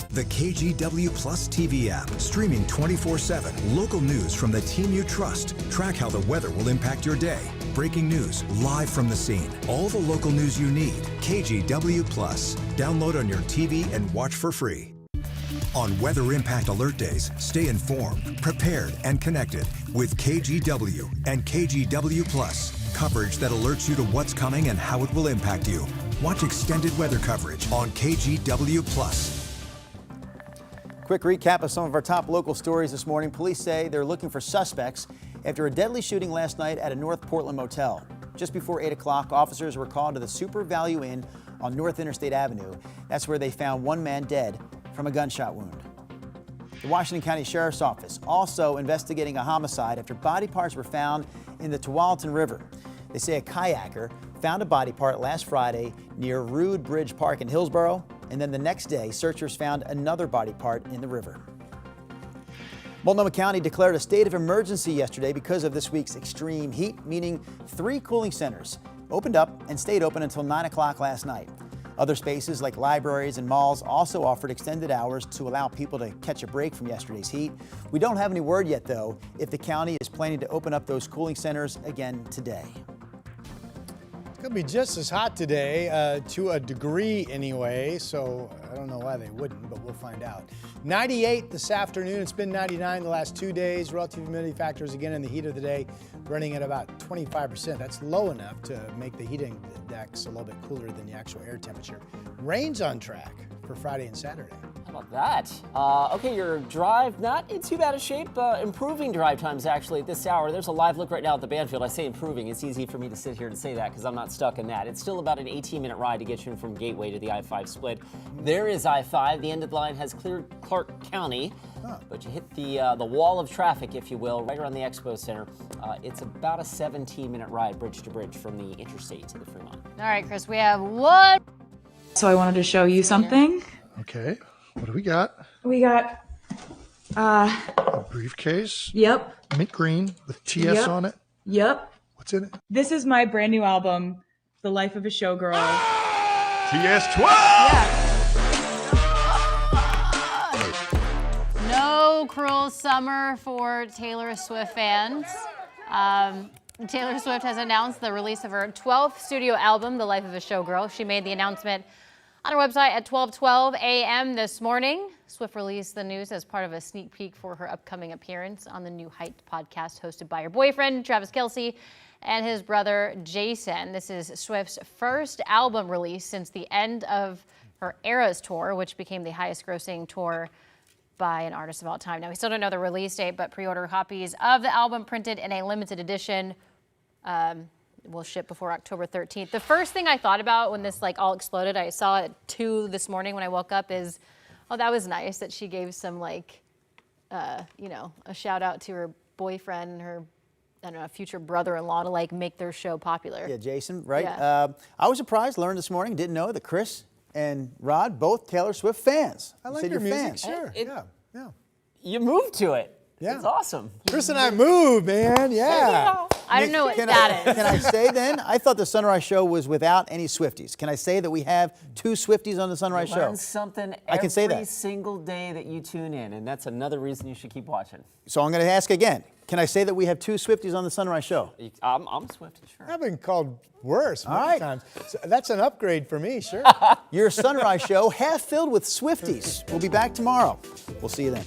The KGW Plus TV app, streaming 24/7. Local news from the team you trust. Track how the weather will impact your day. Breaking news live from the scene. All the local news you need. KGW Plus. Download on your TV and watch for free. On Weather Impact Alert Days, stay informed, prepared, and connected with KGW and KGW Plus. Coverage that alerts you to what's coming and how it will impact you. Watch extended weather coverage on KGW Plus. Quick recap of some of our top local stories this morning. Police say they're looking for suspects after a deadly shooting last night at a North Portland motel. Just before 8 o'clock, officers were called to the Super Value Inn on North Interstate Avenue. That's where they found one man dead from a gunshot wound. The Washington County Sheriff's Office also investigating a homicide after body parts were found in the Tualatin River. They say a kayaker found a body part last Friday near Rood Bridge Park in Hillsborough, and then the next day, searchers found another body part in the river. Multnomah County declared a state of emergency yesterday because of this week's extreme heat, meaning 3 cooling centers opened up and stayed open until 9 o'clock last night. Other spaces like libraries and malls also offered extended hours to allow people to catch a break from yesterday's heat. We don't have any word yet, though, if the county is planning to open up those cooling centers again today. It's going to be just as hot today, to a degree anyway, so I don't know why they wouldn't, but we'll find out. 98 this afternoon. It's been 99 the last 2 days. Relative humidity factors again in the heat of the day running at about 25%. That's low enough to make the heating index a little bit cooler than the actual air temperature. Rain's on track for Friday and Saturday. How about that? Okay, your drive not in too bad a shape. Improving drive times actually at this hour. There's a live look right now at the Banfield. I say improving. It's easy for me to sit here and say that because I'm not stuck in that. It's still about an 18-minute ride to get you from Gateway to the I-5 split. There is I-5. The end of the line has cleared Clark County, but you hit the wall of traffic, if you will, right around the Expo Center. It's about a 17-minute ride, bridge to bridge, from the interstate to the Fremont. All right, Chris, we have one. So I wanted to show you something. Okay, what do we got? We got A briefcase. Yep. Mint green with TS Yep. on it. Yep. What's in it? This is my brand new album, The Life of a Showgirl. TS12! No cruel summer for Taylor Swift fans. Taylor Swift has announced the release of her 12th studio album, The Life of a Showgirl. She made the announcement on her website at 12:12 a.m. this morning. Swift released the news as part of a sneak peek for her upcoming appearance on the new Hyped podcast hosted by her boyfriend, Travis Kelce, and his brother, Jason. This is Swift's first album release since the end of her Eras tour, which became the highest grossing tour by an artist of all time. Now, we still don't know the release date, but pre-order copies of the album printed in a limited edition will ship before October 13th. The first thing I thought about when this all exploded, I saw it at 2 this morning when I woke up, is, oh, that was nice that she gave some a shout out to her boyfriend and her, I don't know, future brother-in-law to make their show popular. Yeah, Jason, right? Yeah. I was surprised, learned this morning, didn't know that Chris and Rod, both Taylor Swift fans. I You like said your you're music, fans. sure. Yeah. You moved to it. Yeah. It's awesome. Chris and I moved, man. Yeah. I don't know what Can that is. Can I say then? I thought the Sunrise Show was without any Swifties. Can I say that we have 2 Swifties on the Sunrise Show? Learn something I can say every that. single day that you tune in, and that's another reason you should keep watching. So I'm going to ask again. Can I say that we have 2 Swifties on the Sunrise Show? I'm Swifty, sure. I've been called worse many right. times. So that's an upgrade for me, sure. Your Sunrise Show half filled with Swifties. We'll be back tomorrow. We'll see you then.